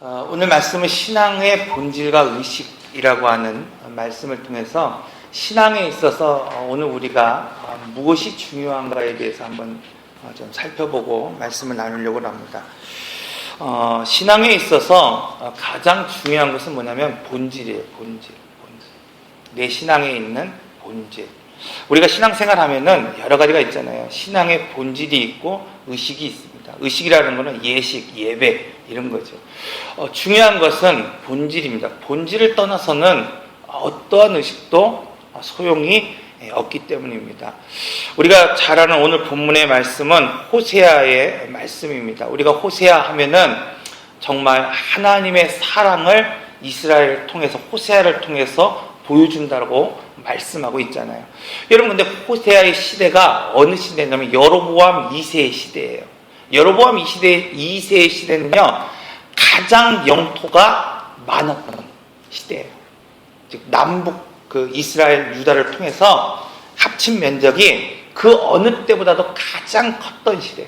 오늘 말씀은 신앙의 본질과 의식이라고 하는 말씀을 통해서 신앙에 있어서 오늘 우리가 무엇이 중요한가에 대해서 한번 좀 살펴보고 말씀을 나누려고 합니다. 신앙에 있어서 가장 중요한 것은 뭐냐면 본질이에요. 본질. 내 신앙에 있는 본질. 우리가 신앙생활 하면은 여러 가지가 있잖아요. 신앙의 본질이 있고 의식이 있습니다. 의식이라는 것은 예식, 예배 이런 거죠. 중요한 것은 본질입니다. 본질을 떠나서는 어떠한 의식도 소용이 없기 때문입니다. 우리가 잘 아는 오늘 본문의 말씀은 호세아의 말씀입니다. 우리가 호세아 하면은 정말 하나님의 사랑을 이스라엘을 통해서, 호세아를 통해서 보여준다고 말씀하고 있잖아요. 여러분, 근데 호세아의 시대가 어느 시대냐면 여로보암 2세의 시대예요. 여로보암 2세의 시대는요, 가장 영토가 많았던 시대예요. 즉 남북 이스라엘 유다를 통해서 합친 면적이 그 어느 때보다도 가장 컸던 시대.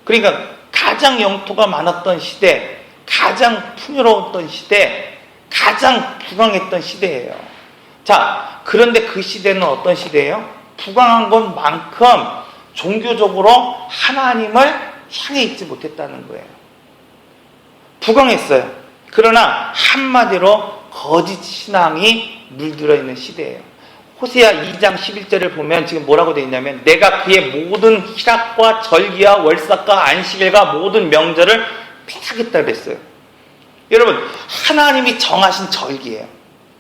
그러니까 가장 영토가 많았던 시대, 가장 풍요로웠던 시대, 가장 부강했던 시대예요. 자, 그런데 그 시대는 어떤 시대예요? 부강한 것만큼 종교적으로 하나님을 향해 있지 못했다는 거예요. 부강했어요. 그러나 한마디로 거짓 신앙이 물들어 있는 시대예요. 호세아 2장 11절을 보면 지금 뭐라고 되어 있냐면, 내가 그의 모든 희락과 절기와 월삭과 안식일과 모든 명절을 폐하겠다 그랬어요. 여러분, 하나님이 정하신 절기예요.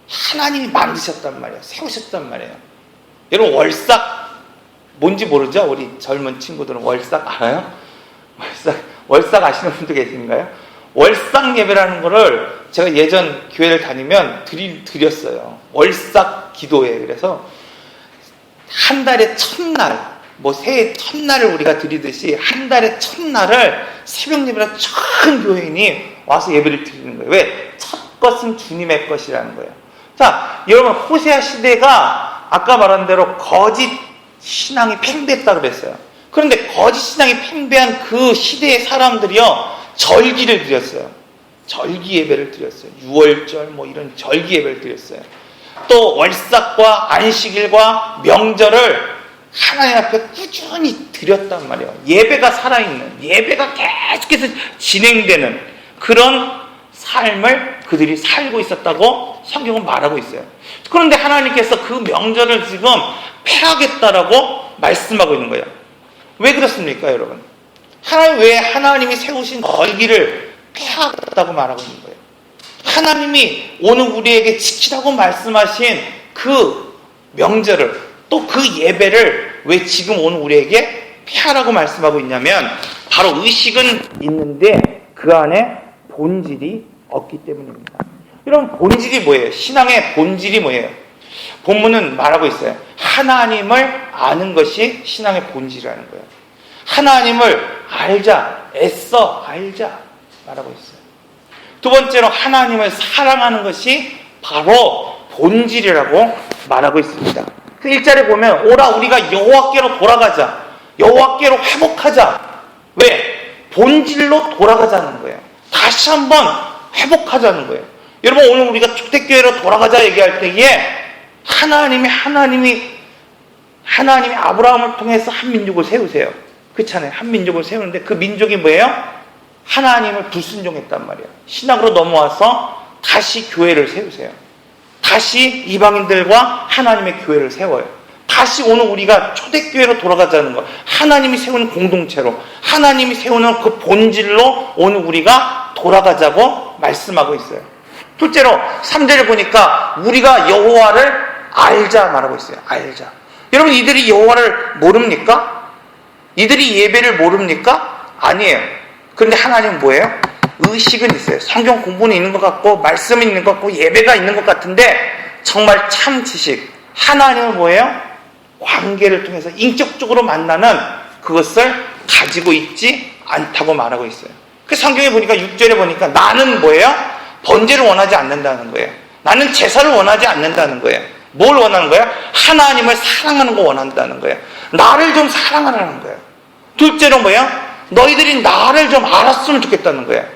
하나님이 만드셨단 말이에요. 세우셨단 말이에요. 여러분, 월삭 뭔지 모르죠? 우리 젊은 친구들은 월삭 알아요? 월삭 아시는 분도 계신가요? 월삭 예배라는 거를 제가 예전 교회를 다니면 드렸어요. 월삭 기도회. 그래서 한 달의 첫날, 새해 첫날을 우리가 드리듯이 한 달의 첫날을 새벽 예배로 전 교인이 와서 예배를 드리는 거예요. 왜? 첫 것은 주님의 것이라는 거예요. 자, 여러분, 호세아 시대가 아까 말한 대로 거짓 신앙이 팽배했다고 그랬어요. 그런데 거짓 신앙이 팽배한 그 시대의 사람들이요, 절기를 드렸어요. 절기 예배를 드렸어요. 6월절 이런 절기 예배를 드렸어요. 또 월삭과 안식일과 명절을 하나님 앞에 꾸준히 드렸단 말이에요. 예배가 살아있는, 예배가 계속해서 진행되는 그런 삶을 그들이 살고 있었다고 성경은 말하고 있어요. 그런데 하나님께서 그 명절을 지금 폐하겠다라고 말씀하고 있는 거예요. 왜 그렇습니까, 여러분? 왜 하나님이 세우신 절기를 폐하겠다고 말하고 있는 거예요? 하나님이 오늘 우리에게 지키라고 말씀하신 그 명절을, 또 그 예배를 왜 지금 오늘 우리에게 폐하라고 말씀하고 있냐면, 바로 의식은 있는데 그 안에 본질이 없기 때문입니다. 여러분, 본질이 뭐예요? 신앙의 본질이 뭐예요? 본문은 말하고 있어요. 하나님을 아는 것이 신앙의 본질이라는 거예요. 하나님을 알자, 애써 알자 말하고 있어요. 두 번째로 하나님을 사랑하는 것이 바로 본질이라고 말하고 있습니다. 그 1절에 보면, 오라 우리가 여호와께로 돌아가자, 여호와께로 회복하자. 왜? 본질로 돌아가자는 거예요. 다시 한번 회복하자는 거예요. 여러분, 오늘 우리가 초대교회로 돌아가자 얘기할 때에 하나님이 아브라함을 통해서 한 민족을 세우세요. 그렇잖아요. 한 민족을 세우는데 그 민족이 뭐예요? 하나님을 불순종했단 말이에요. 신학으로 넘어와서 다시 교회를 세우세요. 다시 이방인들과 하나님의 교회를 세워요. 다시 오늘 우리가 초대교회로 돌아가자는 거, 하나님이 세우는 공동체로, 하나님이 세우는 그 본질로 오늘 우리가 돌아가자고 말씀하고 있어요. 둘째로 3절을 보니까 우리가 여호와를 알자 말하고 있어요. 알자. 여러분, 이들이 여호와를 모릅니까? 이들이 예배를 모릅니까? 아니에요. 그런데 하나님은 뭐예요? 의식은 있어요. 성경 공부는 있는 것 같고, 말씀이 있는 것 같고, 예배가 있는 것 같은데 정말 참 지식. 하나님은 뭐예요? 관계를 통해서 인격적으로 만나는 그것을 가지고 있지 않다고 말하고 있어요. 그 성경에 보니까 6절에 보니까 나는 뭐예요? 번제를 원하지 않는다는 거예요. 나는 제사를 원하지 않는다는 거예요. 뭘 원하는 거예요? 하나님을 사랑하는 거 원한다는 거예요. 나를 좀 사랑하라는 거예요. 둘째로 뭐예요? 너희들이 나를 좀 알았으면 좋겠다는 거예요.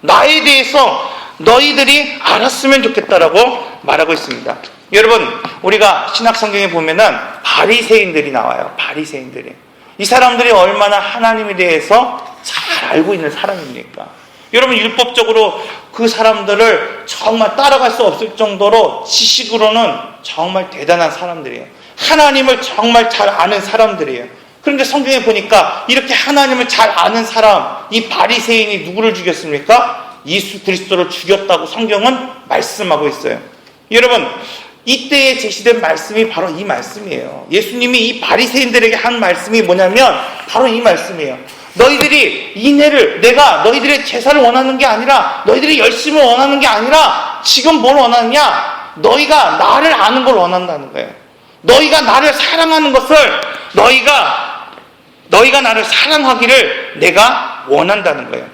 나에 대해서 너희들이 알았으면 좋겠다라고 말하고 있습니다. 여러분, 우리가 신약 성경에 보면은 바리새인들이 나와요. 바리새인들이. 이 사람들이 얼마나 하나님에 대해서 잘 알고 있는 사람입니까? 여러분, 율법적으로 그 사람들을 정말 따라갈 수 없을 정도로 지식으로는 정말 대단한 사람들이에요. 하나님을 정말 잘 아는 사람들이에요. 그런데 성경에 보니까 이렇게 하나님을 잘 아는 사람, 이 바리새인이 누구를 죽였습니까? 예수 그리스도를 죽였다고 성경은 말씀하고 있어요. 여러분, 이때에 제시된 말씀이 바로 이 말씀이에요. 예수님이 이 바리새인들에게 한 말씀이 뭐냐면 바로 이 말씀이에요. 너희들이 내가 너희들의 제사를 원하는 게 아니라, 너희들이 열심을 원하는 게 아니라 지금 뭘 원하느냐? 너희가 나를 아는 걸 원한다는 거예요. 너희가 나를 사랑하는 것을 너희가 나를 사랑하기를 내가 원한다는 거예요.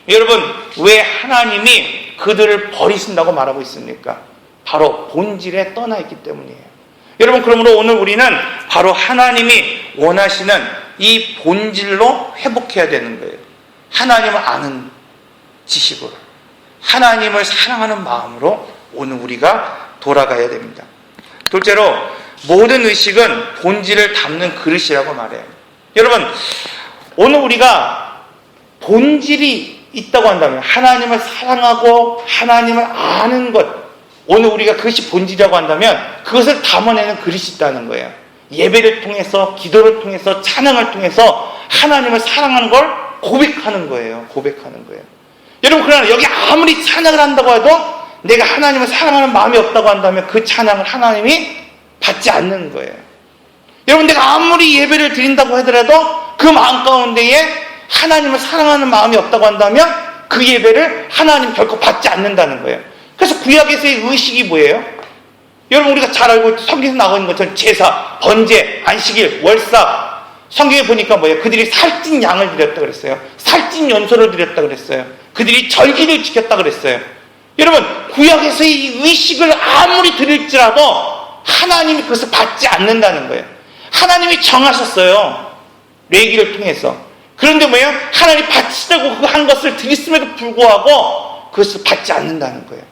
여러분, 왜 하나님이 그들을 버리신다고 말하고 있습니까? 바로 본질에 떠나 있기 때문이에요. 여러분, 그러므로 오늘 우리는 바로 하나님이 원하시는 이 본질로 회복해야 되는 거예요. 하나님을 아는 지식으로, 하나님을 사랑하는 마음으로 오늘 우리가 돌아가야 됩니다. 둘째로, 모든 의식은 본질을 담는 그릇이라고 말해요. 여러분, 오늘 우리가 본질이 있다고 한다면, 하나님을 사랑하고 하나님을 아는 것, 오늘 우리가 그것이 본질이라고 한다면 그것을 담아내는 그릇이 있다는 거예요. 예배를 통해서, 기도를 통해서, 찬양을 통해서 하나님을 사랑하는 걸 고백하는 거예요. 고백하는 거예요. 여러분, 그러나 여기 아무리 찬양을 한다고 해도 내가 하나님을 사랑하는 마음이 없다고 한다면 그 찬양을 하나님이 받지 않는 거예요. 여러분, 내가 아무리 예배를 드린다고 하더라도 그 마음 가운데에 하나님을 사랑하는 마음이 없다고 한다면 그 예배를 하나님 결코 받지 않는다는 거예요. 그래서 구약에서의 의식이 뭐예요? 여러분, 우리가 잘 알고 성경에서 나오고 있는 것처럼 제사, 번제, 안식일, 월삭, 성경에 보니까 뭐예요? 그들이 살찐 양을 드렸다 그랬어요. 살찐 연소를 드렸다 그랬어요. 그들이 절기를 지켰다 그랬어요. 여러분, 구약에서의 이 의식을 아무리 드릴지라도 하나님이 그것을 받지 않는다는 거예요. 하나님이 정하셨어요. 레위기를 통해서. 그런데 뭐예요? 하나님이 바치자고 그 한 것을 드렸음에도 불구하고 그것을 받지 않는다는 거예요.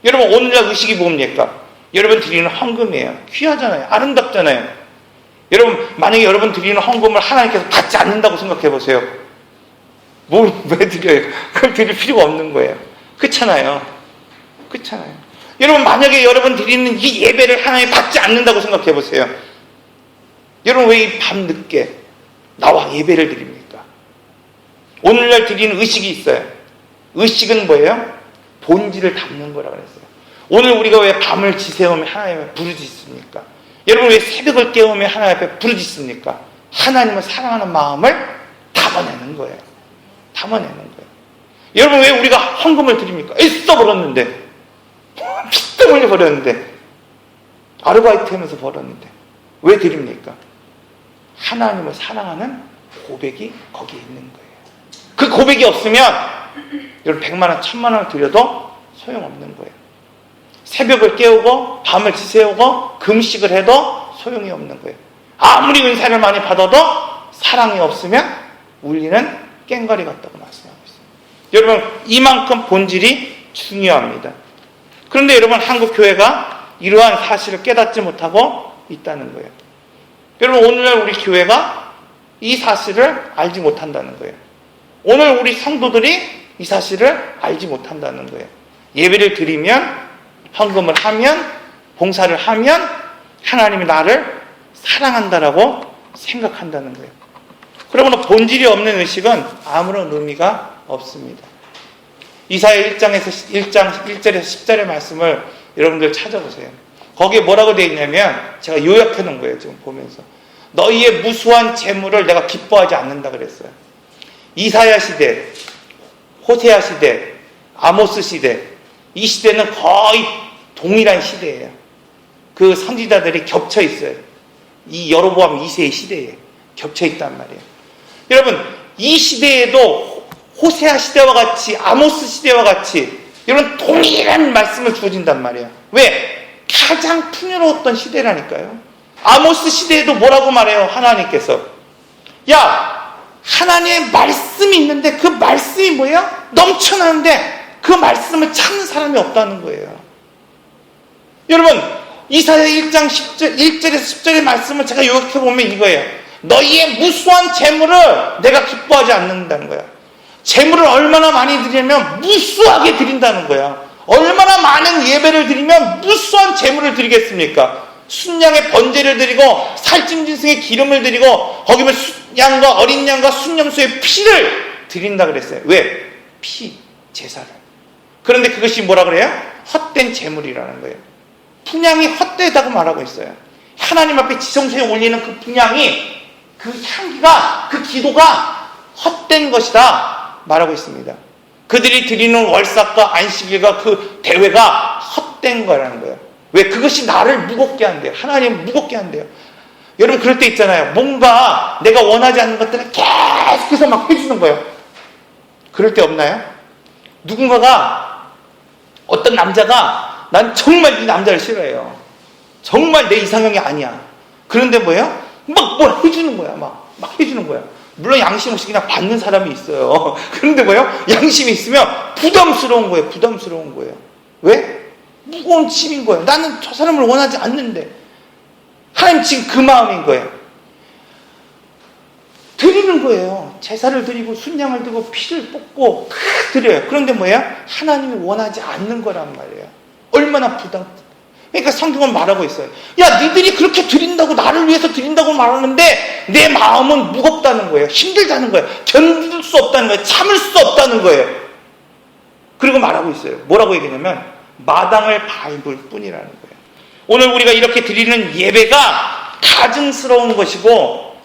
여러분, 오늘날 의식이 뭡니까? 여러분 드리는 헌금이에요. 귀하잖아요. 아름답잖아요. 여러분, 만약에 여러분 드리는 헌금을 하나님께서 받지 않는다고 생각해 보세요. 왜 드려요? 그걸 드릴 필요가 없는 거예요. 그렇잖아요. 그렇잖아요. 여러분, 만약에 여러분 드리는 이 예배를 하나님이 받지 않는다고 생각해 보세요. 여러분, 왜 이 밤 늦게 나와 예배를 드립니까? 오늘날 드리는 의식이 있어요. 의식은 뭐예요? 본질을 담는 거라고 그랬어요. 오늘 우리가 왜 밤을 지새우며 하나님 앞에 부르짖습니까? 여러분, 왜 새벽을 깨우며 하나님 앞에 부르짖습니까? 하나님을 사랑하는 마음을 담아내는 거예요. 담아내는 거예요. 여러분, 왜 우리가 헌금을 드립니까? 애써 벌었는데, 피 흘려 벌었는데, 아르바이트 하면서 벌었는데 왜 드립니까? 하나님을 사랑하는 고백이 거기에 있는 거예요. 그 고백이 없으면 여러분 100만 원, 1000만 원을 드려도 소용없는 거예요. 새벽을 깨우고 밤을 지새우고 금식을 해도 소용이 없는 거예요. 아무리 은사를 많이 받아도 사랑이 없으면 울리는 꽹과리 같다고 말씀하고 있습니다. 여러분, 이만큼 본질이 중요합니다. 그런데 여러분, 한국 교회가 이러한 사실을 깨닫지 못하고 있다는 거예요. 여러분, 오늘날 우리 교회가 이 사실을 알지 못한다는 거예요. 오늘 우리 성도들이 이 사실을 알지 못한다는 거예요. 예배를 드리면, 헌금을 하면, 봉사를 하면 하나님이 나를 사랑한다라고 생각한다는 거예요. 그러므로 본질이 없는 의식은 아무런 의미가 없습니다. 이사야 1장 1절에서 10절의 말씀을 여러분들 찾아보세요. 거기에 뭐라고 되어 있냐면, 제가 요약해 놓은 거예요, 지금 보면서. 너희의 무수한 재물을 내가 기뻐하지 않는다 그랬어요. 이사야 시대, 호세아 시대, 아모스 시대, 이 시대는 거의 동일한 시대예요. 그 선지자들이 겹쳐 있어요. 이 여로보암 2세의 시대에 겹쳐 있단 말이에요. 여러분, 이 시대에도 호세아 시대와 같이, 아모스 시대와 같이 여러분 동일한 말씀을 주어진단 말이에요. 왜? 가장 풍요로웠던 시대라니까요. 아모스 시대에도 뭐라고 말해요? 하나님께서, 야, 하나님의 말씀이 있는데 그 말씀이 뭐예요? 넘쳐나는데 그 말씀을 찾는 사람이 없다는 거예요. 여러분, 이사야 1장 1절에서 10절의 말씀을 제가 요약해보면 이거예요. 너희의 무수한 재물을 내가 기뻐하지 않는다는 거야. 재물을 얼마나 많이 드리면 무수하게 드린다는 거야. 얼마나 많은 예배를 드리면 무수한 재물을 드리겠습니까? 순양의 번제를 드리고 살찐 짐승의 기름을 드리고 거기면 양과 어린 양과 순염소의 피를 드린다 그랬어요. 왜? 피, 제사를. 그런데 그것이 뭐라 그래요? 헛된 재물이라는 거예요. 분향이 헛되다고 말하고 있어요. 하나님 앞에 지성소에 올리는 그 분향이, 그 향기가, 그 기도가 헛된 것이다 말하고 있습니다. 그들이 드리는 월삭과 안식일과 그 대회가 헛된 거라는 거예요. 왜? 그것이 나를 무겁게 한대요. 하나님 무겁게 한대요. 여러분 그럴 때 있잖아요. 뭔가 내가 원하지 않는 것들을 계속해서 막 해주는 거예요. 그럴 때 없나요? 누군가가, 어떤 남자가 난 정말 이 남자를 싫어해요. 정말 내 이상형이 아니야. 그런데 뭐예요? 막 뭘 해주는 거야. 막 해주는 거야. 물론 양심 없이 그냥 받는 사람이 있어요. 그런데 뭐예요? 양심이 있으면 부담스러운 거예요. 부담스러운 거예요. 왜? 무거운 짐인 거예요. 나는 저 사람을 원하지 않는데. 하나님 지금 그 마음인 거예요. 드리는 거예요. 제사를 드리고 순양을 드리고 피를 뽑고 다 드려요. 그런데 뭐예요? 하나님이 원하지 않는 거란 말이에요. 얼마나 그러니까 성경은 말하고 있어요. 야, 니들이 그렇게 드린다고, 나를 위해서 드린다고 말하는데 내 마음은 무겁다는 거예요. 힘들다는 거예요. 견딜 수 없다는 거예요. 참을 수 없다는 거예요. 그리고 말하고 있어요. 뭐라고 얘기하냐면 마당을 밟을 뿐이라는 거예요. 오늘 우리가 이렇게 드리는 예배가 가증스러운 것이고,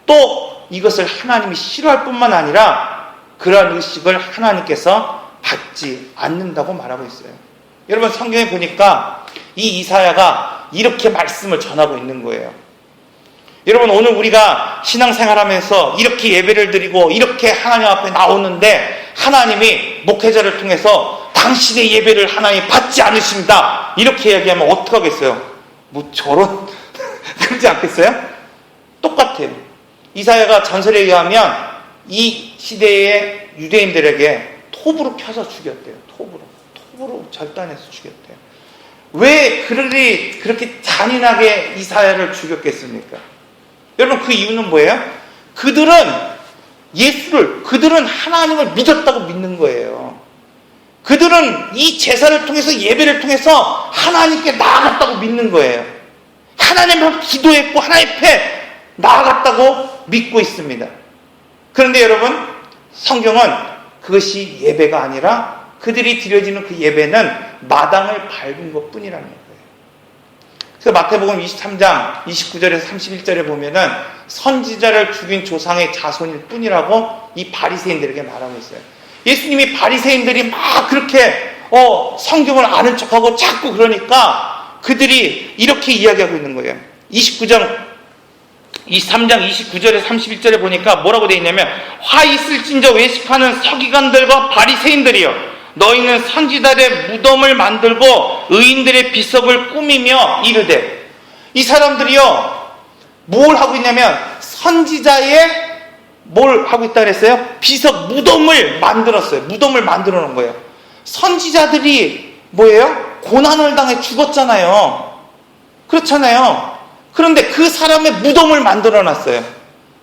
또 이것을 하나님이 싫어할 뿐만 아니라 그러한 의식을 하나님께서 받지 않는다고 말하고 있어요. 여러분 성경에 보니까 이 이사야가 이렇게 말씀을 전하고 있는 거예요. 여러분 오늘 우리가 신앙생활하면서 이렇게 예배를 드리고 이렇게 하나님 앞에 나오는데 하나님이 목회자를 통해서 당신의 예배를 하나님 받지 않으십니다 이렇게 이야기하면 어떡하겠어요? 뭐 저런 그러지 않겠어요? 똑같아요. 이사야가 전설에 의하면 이 시대의 유대인들에게 톱으로 펴서 죽였대요. 톱으로 절단해서 죽였대요. 왜 그렇게 잔인하게 이사야를 죽였겠습니까? 여러분 그 이유는 뭐예요? 그들은 하나님을 믿었다고 믿는 거예요. 그들은 이 제사를 통해서, 예배를 통해서 하나님께 나아갔다고 믿는 거예요. 하나님 앞에 기도했고 하나님 앞에 나아갔다고 믿고 있습니다. 그런데 여러분 성경은 그것이 예배가 아니라 그들이 드려지는 그 예배는 마당을 밟은 것 뿐이라는 거예요. 그래서 마태복음 23장 29절에서 31절에 보면은 선지자를 죽인 조상의 자손일 뿐이라고 이 바리새인들에게 말하고 있어요. 예수님이 바리새인들이 막 그렇게 성경을 아는 척하고 자꾸 그러니까 그들이 이렇게 이야기하고 있는 거예요. 23장 29절에 31절에 보니까 뭐라고 되어 있냐면 화 있을진저 외식하는 서기관들과 바리새인들이여 너희는 선지자들의 무덤을 만들고 의인들의 비석을 꾸미며 이르되. 이 사람들이요 뭘 하고 있냐면 선지자의 뭘 하고 있다 그랬어요? 비석, 무덤을 만들었어요. 무덤을 만들어 놓은 거예요. 선지자들이 뭐예요? 고난을 당해 죽었잖아요. 그렇잖아요. 그런데 그 사람의 무덤을 만들어 놨어요.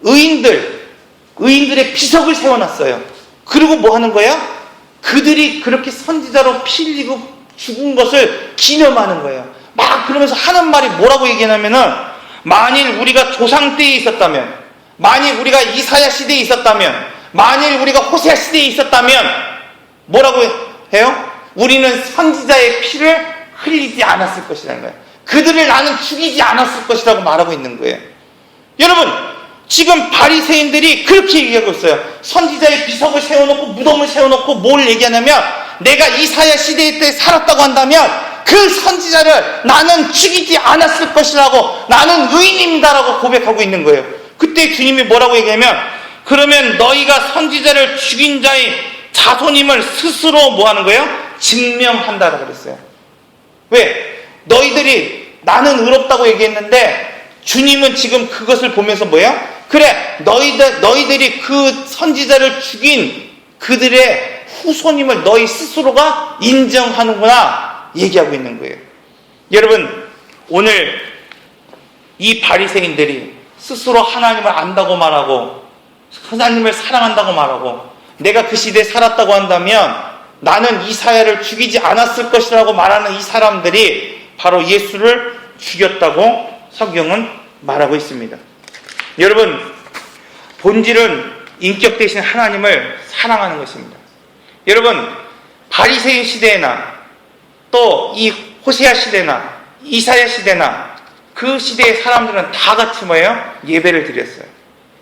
의인들의 비석을 세워놨어요. 그리고 뭐 하는 거예요? 그들이 그렇게 선지자로 피 흘리고 죽은 것을 기념하는 거예요. 막 그러면서 하는 말이 뭐라고 얘기하냐면은 만일 우리가 조상 때에 있었다면, 만일 우리가 이사야 시대에 있었다면, 만일 우리가 호세아 시대에 있었다면 뭐라고 해요? 우리는 선지자의 피를 흘리지 않았을 것이라는 거예요. 그들을 나는 죽이지 않았을 것이라고 말하고 있는 거예요. 여러분 지금 바리새인들이 그렇게 얘기하고 있어요. 선지자의 비석을 세워놓고 무덤을 세워놓고 뭘 얘기하냐면 내가 이사야 시대 때 살았다고 한다면 그 선지자를 나는 죽이지 않았을 것이라고, 나는 의인입니다라고 고백하고 있는 거예요. 그때 주님이 뭐라고 얘기하면 그러면 너희가 선지자를 죽인 자의 자손임을 스스로 뭐 하는 거예요? 증명한다라고 그랬어요. 왜? 너희들이 나는 의롭다고 얘기했는데 주님은 지금 그것을 보면서 뭐예요? 그래, 너희들이 그 선지자를 죽인 그들의 후손임을 너희 스스로가 인정하는구나 얘기하고 있는 거예요. 여러분, 오늘 이 바리새인들이 스스로 하나님을 안다고 말하고 하나님을 사랑한다고 말하고 내가 그 시대에 살았다고 한다면 나는 이사야를 죽이지 않았을 것이라고 말하는 이 사람들이 바로 예수를 죽였다고 성경은 말하고 있습니다. 여러분, 본질은 인격 대신 하나님을 사랑하는 것입니다. 여러분, 바리새인 시대나 또 이 호세아 시대나 이사야 시대나 그 시대의 사람들은 다 같이 뭐예요? 예배를 드렸어요.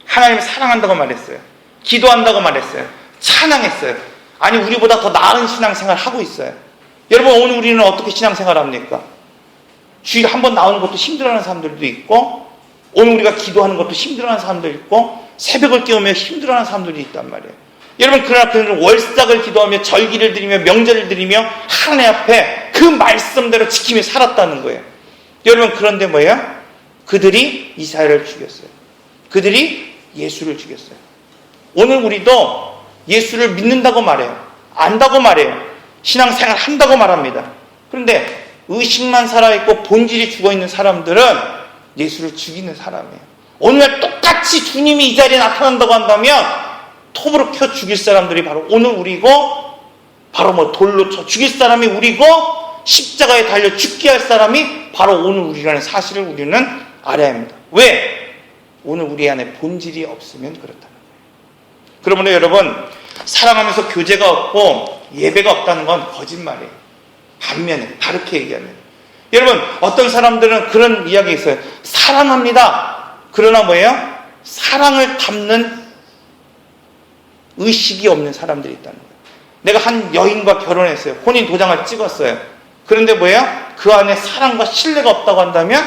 하나님을 사랑한다고 말했어요. 기도한다고 말했어요. 찬양했어요. 아니, 우리보다 더 나은 신앙생활을 하고 있어요. 여러분, 오늘 우리는 어떻게 신앙생활을 합니까? 주일에 한 번 나오는 것도 힘들어하는 사람들도 있고, 오늘 우리가 기도하는 것도 힘들어하는 사람도 있고, 새벽을 깨우며 힘들어하는 사람들이 있단 말이에요. 여러분, 그러나 그들은 월삭을 기도하며 절기를 드리며 명절을 드리며 하나님 앞에 그 말씀대로 지키며 살았다는 거예요. 여러분, 그런데 뭐예요? 그들이 이사야를 죽였어요. 그들이 예수를 죽였어요. 오늘 우리도 예수를 믿는다고 말해요. 안다고 말해요. 신앙생활 한다고 말합니다. 그런데 의식만 살아있고 본질이 죽어있는 사람들은 예수를 죽이는 사람이에요. 오늘 똑같이 주님이 이 자리에 나타난다고 한다면 톱으로 켜 죽일 사람들이 바로 오늘 우리고, 바로 뭐 돌로 쳐 죽일 사람이 우리고, 십자가에 달려 죽게 할 사람이 바로 오늘 우리라는 사실을 우리는 알아야 합니다. 왜? 오늘 우리 안에 본질이 없으면 그렇다는 거예요. 그러므로 여러분, 사랑하면서 교제가 없고 예배가 없다는 건 거짓말이에요. 반면에 다르게 얘기하면, 여러분, 어떤 사람들은 그런 이야기 있어요. 사랑합니다. 그러나 뭐예요? 사랑을 담는 의식이 없는 사람들이 있다는 거예요. 내가 한 여인과 결혼했어요. 혼인 도장을 찍었어요. 그런데 뭐예요? 그 안에 사랑과 신뢰가 없다고 한다면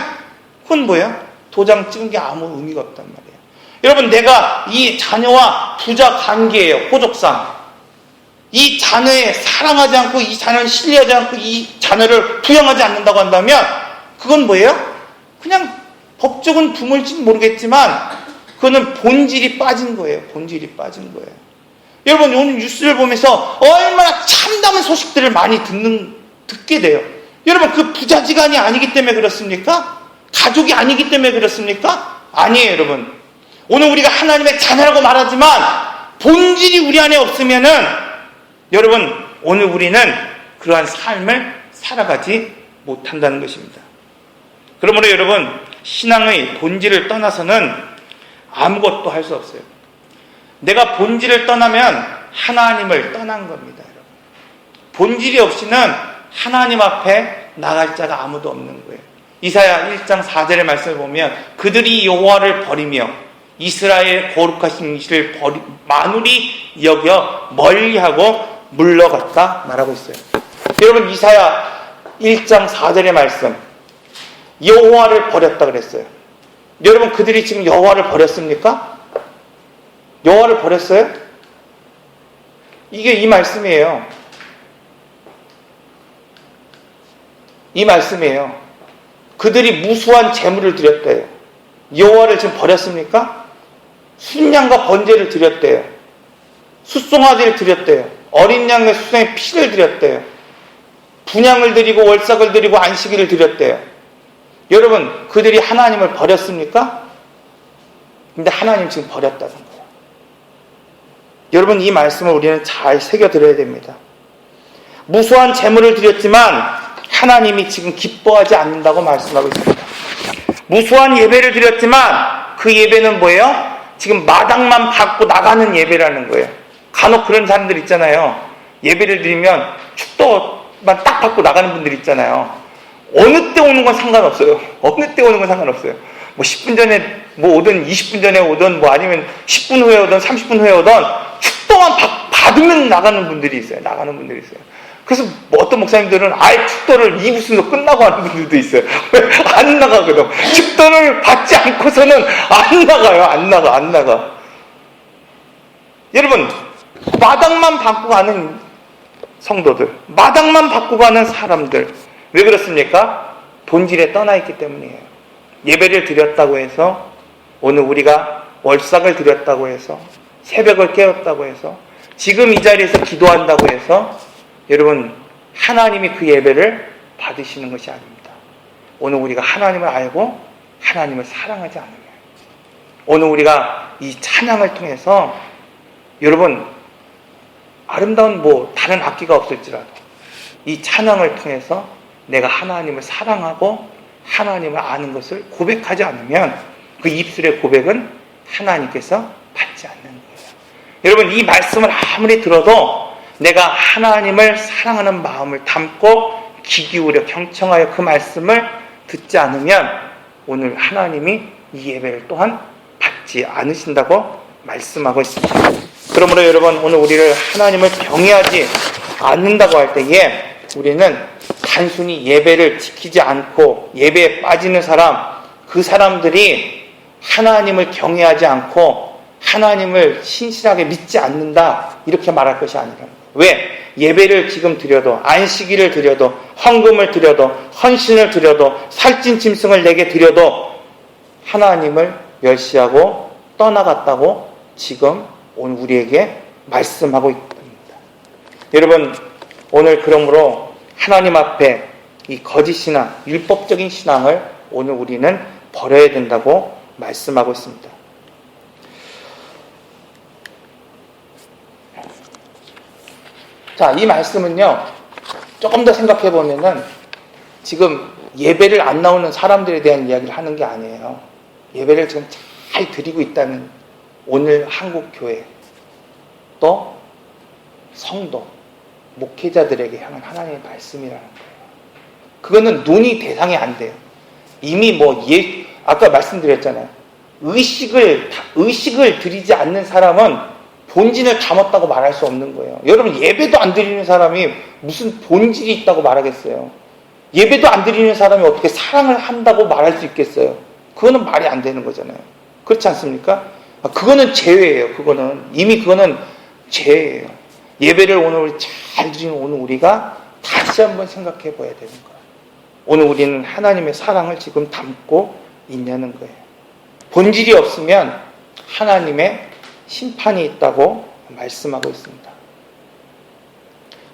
그건 뭐예요? 도장 찍은 게 아무 의미가 없단 말이에요. 여러분, 내가 이 자녀와 부자 관계예요. 호족상. 이 자녀에 사랑하지 않고 이 자녀를 신뢰하지 않고 이 자녀를 부양하지 않는다고 한다면 그건 뭐예요? 그냥 법적은 부모일지는 모르겠지만 그거는 본질이 빠진 거예요. 본질이 빠진 거예요. 여러분, 오늘 뉴스를 보면서 얼마나 참담한 소식들을 많이 듣게 돼요. 여러분, 그 부자지간이 아니기 때문에 그렇습니까? 가족이 아니기 때문에 그렇습니까? 아니에요, 여러분. 오늘 우리가 하나님의 자녀라고 말하지만 본질이 우리 안에 없으면은 여러분, 오늘 우리는 그러한 삶을 살아가지 못한다는 것입니다. 그러므로 여러분, 신앙의 본질을 떠나서는 아무것도 할 수 없어요. 내가 본질을 떠나면 하나님을 떠난 겁니다, 여러분. 본질이 없이는 하나님 앞에 나갈 자가 아무도 없는 거예요. 이사야 1장 4절의 말씀을 보면 그들이 여호와를 버리며 이스라엘 거룩하신 이를 만울이 여겨 멀리하고 물러갔다 말하고 있어요. 여러분, 이사야 1장 4절의 말씀, 여호와를 버렸다 그랬어요. 여러분, 그들이 지금 여호와를 버렸습니까? 여호와를 버렸어요? 이게 이 말씀이에요. 이 말씀이에요. 그들이 무수한 재물을 드렸대요. 여호와를 지금 버렸습니까? 순양과 번제를 드렸대요. 숫송아지를 드렸대요. 어린 양의 수송의 피를 드렸대요. 분향을 드리고 월삭을 드리고 안식일을 드렸대요. 여러분, 그들이 하나님을 버렸습니까? 근데 하나님 지금 버렸다는 거예요. 여러분, 이 말씀을 우리는 잘 새겨들어야 됩니다. 무수한 재물을 드렸지만 하나님이 지금 기뻐하지 않는다고 말씀하고 있습니다. 무수한 예배를 드렸지만 그 예배는 뭐예요? 지금 마당만 받고 나가는 예배라는 거예요. 간혹 그런 사람들 있잖아요. 예배를 드리면 축도만 딱 받고 나가는 분들 있잖아요. 어느 때 오는 건 상관없어요. 어느 때 오는 건 상관없어요. 뭐 10분 전에 뭐 오든 20분 전에 오든 뭐 아니면 10분 후에 오든 30분 후에 오든 축도만 받으면 나가는 분들이 있어요. 나가는 분들이 있어요. 그래서 뭐 어떤 목사님들은 아예 축도를 2부 순서 끝나고 하는 분들도 있어요. 안 나가거든. 축도를 받지 않고서는 안 나가요. 안 나가. 여러분, 마당만 받고 가는 성도들, 마당만 받고 가는 사람들, 왜 그렇습니까? 본질에 떠나 있기 때문이에요. 예배를 드렸다고 해서, 오늘 우리가 월삭을 드렸다고 해서, 새벽을 깨웠다고 해서, 지금 이 자리에서 기도한다고 해서 여러분 하나님이 그 예배를 받으시는 것이 아닙니다. 오늘 우리가 하나님을 알고 하나님을 사랑하지 않으면, 오늘 우리가 이 찬양을 통해서 여러분 아름다운 다른 악기가 없을지라도 이 찬양을 통해서 내가 하나님을 사랑하고 하나님을 아는 것을 고백하지 않으면 그 입술의 고백은 하나님께서 받지 않는 거예요. 여러분 이 말씀을 아무리 들어도 내가 하나님을 사랑하는 마음을 담고 귀 기울여 경청하여 그 말씀을 듣지 않으면 오늘 하나님이 이 예배를 또한 받지 않으신다고 말씀하고 있습니다. 그러므로 여러분 오늘 우리를 하나님을 경외하지 않는다고 할 때에 우리는 단순히 예배를 지키지 않고 예배에 빠지는 사람, 그 사람들이 하나님을 경외하지 않고 하나님을 신실하게 믿지 않는다 이렇게 말할 것이 아니라. 왜? 예배를 지금 드려도, 안식일을 드려도, 헌금을 드려도, 헌신을 드려도, 살찐 짐승을 내게 드려도 하나님을 멸시하고 떠나갔다고 지금 오늘 우리에게 말씀하고 있습니다. 여러분 오늘 그러므로 하나님 앞에 이 거짓 신앙, 율법적인 신앙을 오늘 우리는 버려야 된다고 말씀하고 있습니다. 자, 이 말씀은요, 조금 더 생각해 보면은 지금 예배를 안 나오는 사람들에 대한 이야기를 하는 게 아니에요. 예배를 지금 잘 드리고 있다는 오늘 한국 교회, 또 성도, 목회자들에게 향한 하나님의 말씀이라는 거예요. 그거는 논의 대상이 안 돼요. 이미 아까 말씀드렸잖아요. 의식을 드리지 않는 사람은 본질을 담았다고 말할 수 없는 거예요. 여러분 예배도 안 드리는 사람이 무슨 본질이 있다고 말하겠어요? 예배도 안 드리는 사람이 어떻게 사랑을 한다고 말할 수 있겠어요? 그거는 말이 안 되는 거잖아요. 그렇지 않습니까? 그거는 죄예요. 그거는 죄예요. 예배를 오늘 잘 드리는 오늘 우리가 다시 한번 생각해 봐야 되는 거예요. 오늘 우리는 하나님의 사랑을 지금 담고 있냐는 거예요. 본질이 없으면 하나님의 심판이 있다고 말씀하고 있습니다.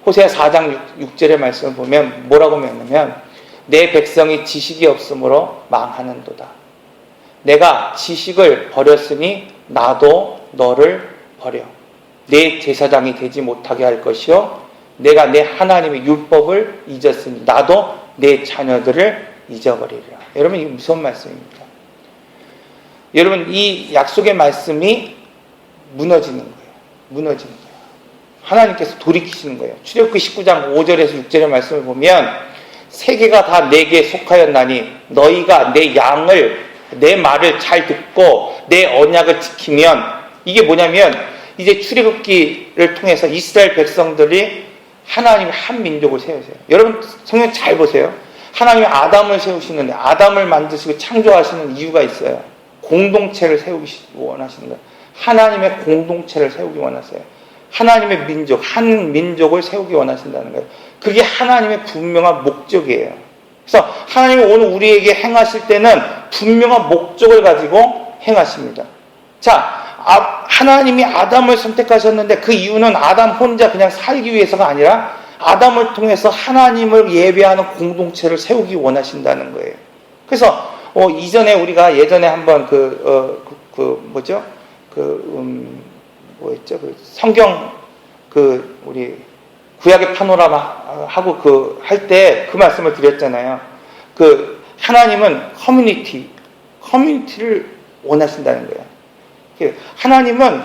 호세아 4장 6절의 말씀을 보면 뭐라고 했냐면 내 백성이 지식이 없으므로 망하는도다. 내가 지식을 버렸으니 나도 너를 버려. 내 제사장이 되지 못하게 할 것이요 내가 내 하나님의 율법을 잊었으니 나도 내 자녀들을 잊어버리리라. 여러분 이게 무서운 말씀입니다. 여러분 이 약속의 말씀이 무너지는 거예요. 하나님께서 돌이키시는 거예요. 출애굽기 19장 5절에서 6절의 말씀을 보면 세계가 다 내게 속하였나니 너희가 내 말을 잘 듣고 내 언약을 지키면, 이게 뭐냐면 이제 출애굽기를 통해서 이스라엘 백성들이 하나님의 한 민족을 세우세요. 여러분 성경 잘 보세요. 하나님이 아담을 세우시는데 아담을 만드시고 창조하시는 이유가 있어요. 공동체를 세우기 원하시는 거예요. 하나님의 공동체를 세우기 원하세요. 하나님의 민족, 한 민족을 세우기 원하신다는 거예요. 그게 하나님의 분명한 목적이에요. 그래서 하나님이 오늘 우리에게 행하실 때는 분명한 목적을 가지고 행하십니다. 자, 하나님이 아담을 선택하셨는데 그 이유는 아담 혼자 그냥 살기 위해서가 아니라 아담을 통해서 하나님을 예배하는 공동체를 세우기 원하신다는 거예요. 그래서 이전에 우리가 예전에 한번 성경 우리 구약의 파노라마 하고 할 때 그 말씀을 드렸잖아요. 하나님은 커뮤니티를 원하신다는 거예요. 하나님은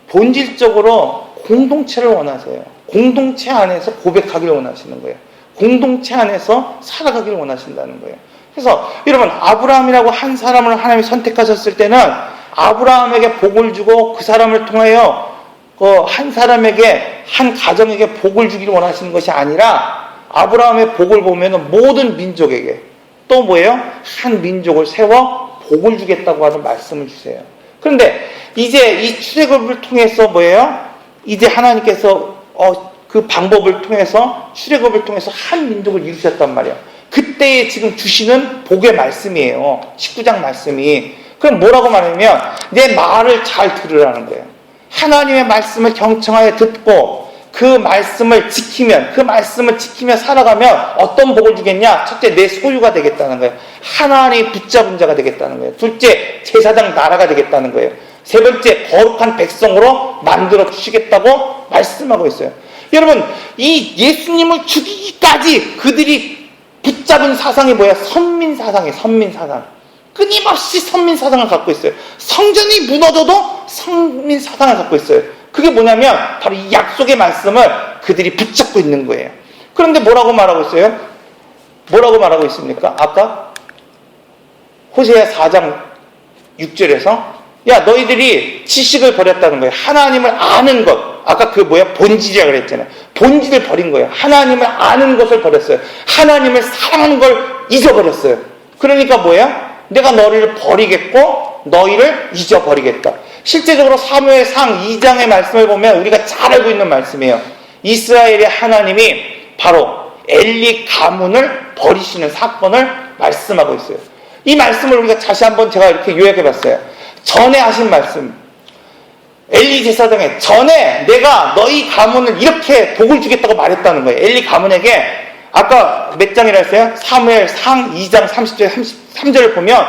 본질적으로 공동체를 원하세요. 공동체 안에서 고백하기를 원하시는 거예요. 공동체 안에서 살아가기를 원하신다는 거예요. 그래서 여러분 아브라함이라고 한 사람을 하나님이 선택하셨을 때는 아브라함에게 복을 주고 그 사람을 통하여 한 사람에게, 한 가정에게 복을 주기를 원하시는 것이 아니라 아브라함의 복을 보면 모든 민족에게 또 뭐예요? 한 민족을 세워 복을 주겠다고 하는 말씀을 주세요. 그런데 이제 이 출애굽을 통해서 뭐예요? 이제 하나님께서 그 방법을 통해서 출애굽을 통해서 한 민족을 이루셨단 말이에요. 그때에 지금 주시는 복의 말씀이에요. 19장 말씀이. 그럼 뭐라고 말하냐면 내 말을 잘 들으라는 거예요. 하나님의 말씀을 경청하여 듣고 그 말씀을 지키며 살아가면 어떤 복을 주겠냐? 첫째, 내 소유가 되겠다는 거예요. 하나님 붙잡은 자가 되겠다는 거예요. 둘째, 제사장 나라가 되겠다는 거예요. 세 번째, 거룩한 백성으로 만들어 주시겠다고 말씀하고 있어요. 여러분, 이 예수님을 죽이기까지 그들이 붙잡은 사상이 뭐야? 선민사상이에요. 선민사상. 끊임없이 선민사상을 갖고 있어요. 성전이 무너져도 선민사상을 갖고 있어요. 그게 뭐냐면 바로 이 약속의 말씀을 그들이 붙잡고 있는 거예요. 그런데 뭐라고 말하고 있어요? 뭐라고 말하고 있습니까? 아까 호세아 4장 6절에서 야, 너희들이 지식을 버렸다는 거예요. 하나님을 아는 것. 아까 그 본질이라고 그랬잖아요. 본질을 버린 거예요. 하나님을 아는 것을 버렸어요. 하나님을 사랑하는 걸 잊어버렸어요. 그러니까 내가 너희를 버리겠고 너희를 잊어버리겠다. 실제적으로 사무엘상 2장의 말씀을 보면 우리가 잘 알고 있는 말씀이에요. 이스라엘의 하나님이 바로 엘리 가문을 버리시는 사건을 말씀하고 있어요. 이 말씀을 우리가 다시 한번 제가 이렇게 요약해 봤어요. 전에 하신 말씀, 엘리 제사장에 전에 내가 너희 가문을 이렇게 복을 주겠다고 말했다는 거예요. 엘리 가문에게 아까 몇 장이라 했어요? 사무엘상 2장 30절 33절을 보면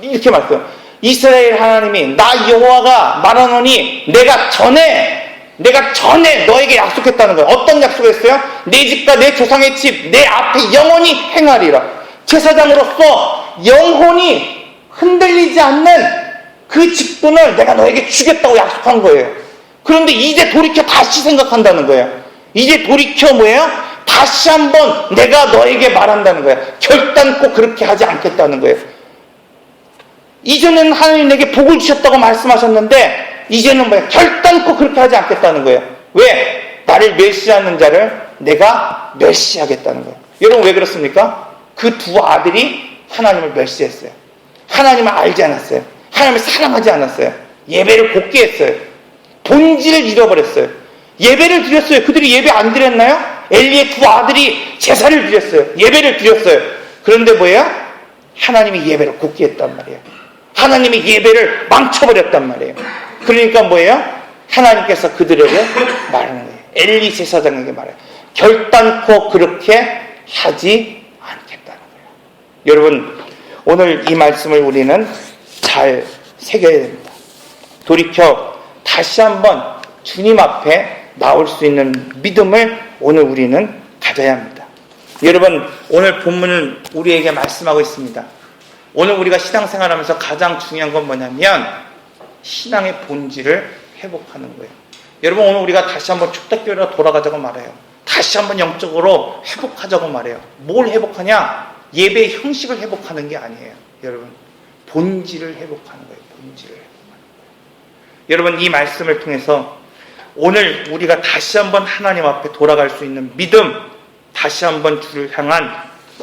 이렇게 말했어요. 이스라엘 하나님이 나 여호와가 말하노니 내가 전에 너에게 약속했다는 거예요. 어떤 약속했어요? 내 집과 내 조상의 집 내 앞에 영원히 행하리라. 제사장으로서 영혼이 흔들리지 않는 그 직분을 내가 너에게 주겠다고 약속한 거예요. 그런데 이제 돌이켜 다시 생각한다는 거예요. 이제 돌이켜 다시 한번 내가 너에게 말한다는 거예요. 결단코 그렇게 하지 않겠다는 거예요. 이전에는 하나님 내게 복을 주셨다고 말씀하셨는데 이제는 결단코 그렇게 하지 않겠다는 거예요. 왜? 나를 멸시하는 자를 내가 멸시하겠다는 거예요. 여러분 왜 그렇습니까? 그 두 아들이 하나님을 멸시했어요. 하나님을 알지 않았어요. 하나님을 사랑하지 않았어요. 예배를 곱게 했어요. 본질을 잃어버렸어요. 예배를 드렸어요. 그들이 예배 안 드렸나요? 엘리의 두 아들이 제사를 드렸어요. 예배를 드렸어요. 그런데 하나님이 예배를 곱게 했단 말이에요. 하나님이 예배를 망쳐버렸단 말이에요. 그러니까 하나님께서 그들에게 말하는 거예요. 엘리 제사장에게 말해요. 결단코 그렇게 하지 않겠다는 거예요. 여러분, 오늘 이 말씀을 우리는 잘 새겨야 됩니다. 돌이켜 다시 한번 주님 앞에 나올 수 있는 믿음을 오늘 우리는 가져야 합니다. 여러분, 오늘 본문은 우리에게 말씀하고 있습니다. 오늘 우리가 신앙생활하면서 가장 중요한 건 뭐냐면 신앙의 본질을 회복하는 거예요. 여러분, 오늘 우리가 다시 한번 축덕교회로 돌아가자고 말해요. 다시 한번 영적으로 회복하자고 말해요. 뭘 회복하냐? 예배의 형식을 회복하는 게 아니에요. 여러분, 본질을 회복하는 거예요. 본질을 회복하는 거예요. 여러분, 이 말씀을 통해서 오늘 우리가 다시 한번 하나님 앞에 돌아갈 수 있는 믿음, 다시 한번 주를 향한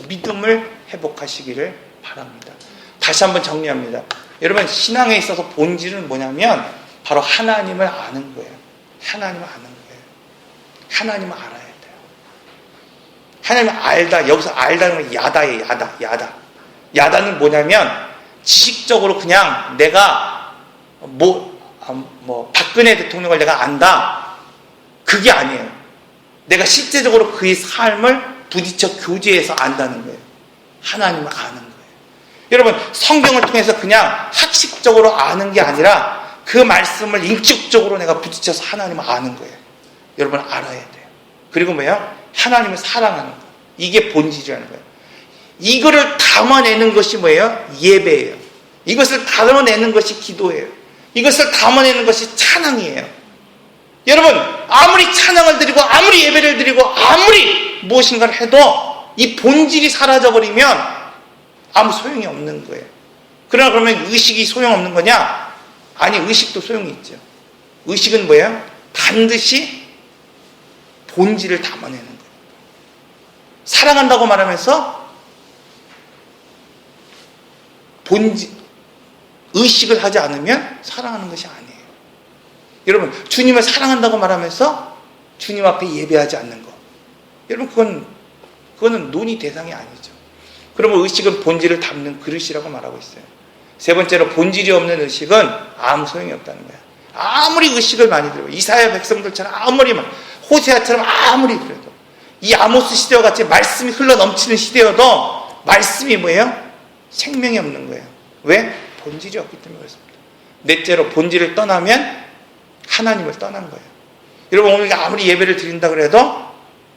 믿음을 회복하시기를 바랍니다. 다시 한번 정리합니다. 여러분, 신앙에 있어서 본질은 뭐냐면 바로 하나님을 아는 거예요. 하나님을 아는 거예요. 하나님을 알아야 돼요. 하나님을 알다, 여기서 알다는 건 야다예요. 야다. 야다는 뭐냐면 지식적으로 그냥 내가 박근혜 대통령을 내가 안다. 그게 아니에요. 내가 실제적으로 그의 삶을 부딪혀 교제해서 안다는 거예요. 하나님을 아는 거예요. 여러분, 성경을 통해서 그냥 학식적으로 아는 게 아니라 그 말씀을 인격적으로 내가 부딪혀서 하나님을 아는 거예요. 여러분, 알아야 돼요. 그리고 하나님을 사랑하는 거예요. 이게 본질이라는 거예요. 이거를 담아내는 것이 예배예요. 이것을 담아내는 것이 기도예요. 이것을 담아내는 것이 찬양이에요. 여러분, 아무리 찬양을 드리고 아무리 예배를 드리고 아무리 무엇인가를 해도 이 본질이 사라져버리면 아무 소용이 없는 거예요. 그러면 의식이 소용없는 거냐? 아니, 의식도 소용이 있죠. 의식은 반드시 본질을 담아내는 거예요. 사랑한다고 말하면서 의식을 하지 않으면 사랑하는 것이 아니에요. 여러분, 주님을 사랑한다고 말하면서 주님 앞에 예배하지 않는 것, 여러분, 그거는 논의 대상이 아니죠. 그러면 의식은 본질을 담는 그릇이라고 말하고 있어요. 세 번째로, 본질이 없는 의식은 아무 소용이 없다는 거야. 아무리 의식을 많이 들어요. 이사야 백성들처럼 아무리 호세아처럼 아무리 그래도 이 아모스 시대와 같이 말씀이 흘러 넘치는 시대여도 말씀이 뭐예요? 생명이 없는 거예요. 왜? 본질이 없기 때문에 그렇습니다. 넷째로 본질을 떠나면 하나님을 떠난 거예요. 여러분 오늘 아무리 예배를 드린다 그래도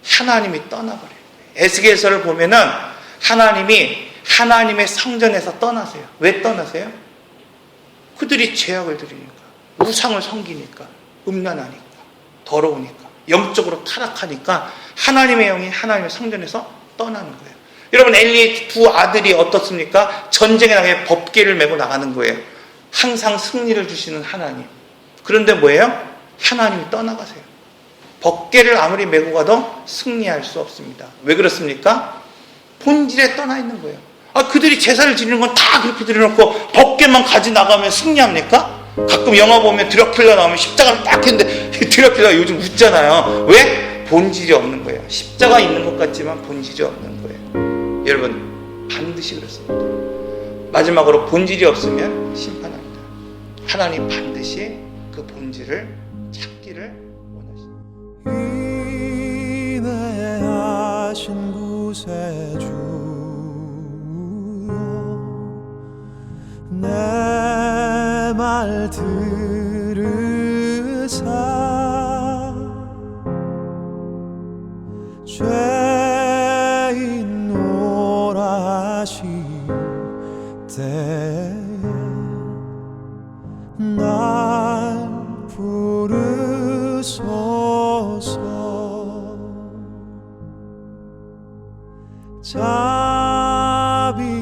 하나님이 떠나버려요. 에스겔서를 보면은 하나님이 하나님의 성전에서 떠나세요. 왜 떠나세요? 그들이 죄악을 드리니까, 우상을 섬기니까, 음란하니까, 더러우니까, 영적으로 타락하니까 하나님의 영이 하나님의 성전에서 떠나는 거예요. 여러분 엘리의 두 아들이 어떻습니까? 전쟁에 나가게 법궤를 메고 나가는 거예요. 항상 승리를 주시는 하나님. 그런데 뭐예요? 하나님이 떠나가세요. 법궤를 아무리 메고 가도 승리할 수 없습니다. 왜 그렇습니까? 본질에 떠나 있는 거예요. 그들이 제사를 드리는 건 다 그렇게 드려놓고 법궤만 가지 나가면 승리합니까? 가끔 영화 보면 드라큘라 나오면 십자가를 딱 했는데 드라큘라 요즘 웃잖아요. 왜? 본질이 없는 거예요. 십자가 있는 것 같지만 본질이 없는 거예요. 여러분 반드시 그렇습니다. 마지막으로 본질이 없으면 심판합니다. 하나님 반드시 그 본질을 찾기를 원하십니다. 인내하신 구세 주여 내 말 들으사 죄인 오라 하실 때에 날 부르소서.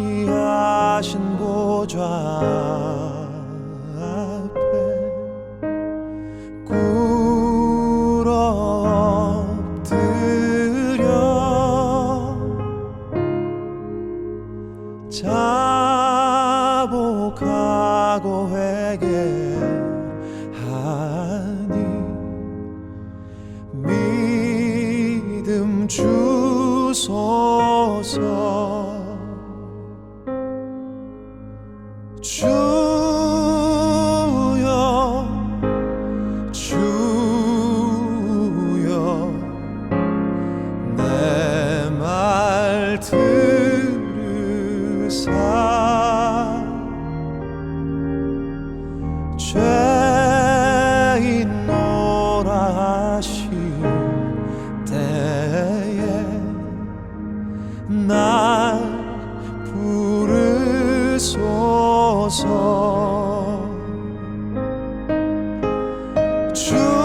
자비하신 보좌 앞에 꿇어 엎드려 자복하고 회개하니 믿음 주소서. 주여 주여 내 말 들으사 죄인 오라 하실 때에 날 부르소서. 주여